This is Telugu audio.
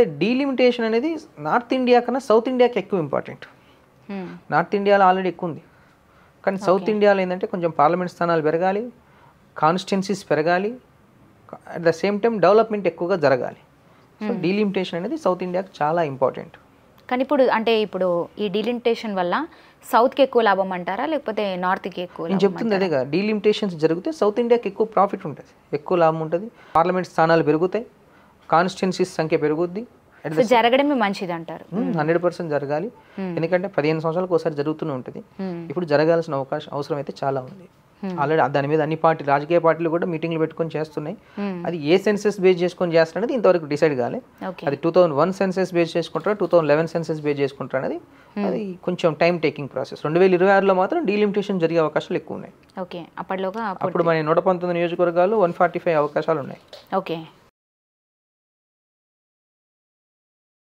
అయితే డీలిమిటేషన్ అనేది నార్త్ ఇండియా కన్నా సౌత్ ఇండియాకి ఎక్కువ ఇంపార్టెంట్. నార్త్ ఇండియాలో ఆల్రెడీ ఎక్కువ ఉంది, కానీ సౌత్ ఇండియాలో ఏంటంటే కొంచెం పార్లమెంట్ స్థానాలు పెరగాలి, కాన్స్టిట్యున్సీస్ పెరగాలి, at the same time development ఎక్కువగా జరగాలి. సో డీలిమిటేషన్ అనేది సౌత్ ఇండియాకి చాలా ఇంపార్టెంట్. కానీ ఇప్పుడు ఈ డీలిమిటేషన్ వల్ల సౌత్కి ఎక్కువ లాభం అంటారా, లేకపోతే నార్త్కి ఎక్కువ? నేను చెప్తుంది అదే కదా, డీలిమిటేషన్స్ జరిగితే సౌత్ ఇండియాకి ఎక్కువ ప్రాఫిట్ ఉంటుంది, ఎక్కువ లాభం ఉంటుంది, పార్లమెంట్ స్థానాలు పెరుగుతాయి, కాన్స్టిట్యున్సీస్ సంఖ్య పెరుగుద్ది. జరగడమే మంచిది అంటారు. 100% జరగాలి, ఎందుకంటే 15 సంవత్సరాలకు ఒకసారి జరుగుతూనే ఉంటుంది. ఇప్పుడు జరగాల్సిన అవసరం అయితే చాలా ఉంది. ఆల్రెడీ దాని మీద అన్ని రాజకీయ పార్టీలు కూడా మీటింగ్లు పెట్టుకొని చేస్తున్నాయి. అది ఏ సెన్సెస్ బేస్ చేసుకొని చేస్తారనేది ఇంతవరకు డిసైడ్ కాలే. అది 2001 సెన్సెస్ బేస్ చేసుకుంటారా, 2011 సెన్సెస్ బేస్ చేసుకుంటారా అనేది అది కొంచెం టైం టేకింగ్ ప్రాసెస్. 2026లో మాత్రం డీలిమిటేషన్ జరిగే అవకాశాలు ఎక్కువ ఉన్నాయి. ఓకే, అప్పటిలోగా అప్పుడు మన 119 నియోజకవర్గాలు 145 అవకాశాలు ఉన్నాయి. ఓకే.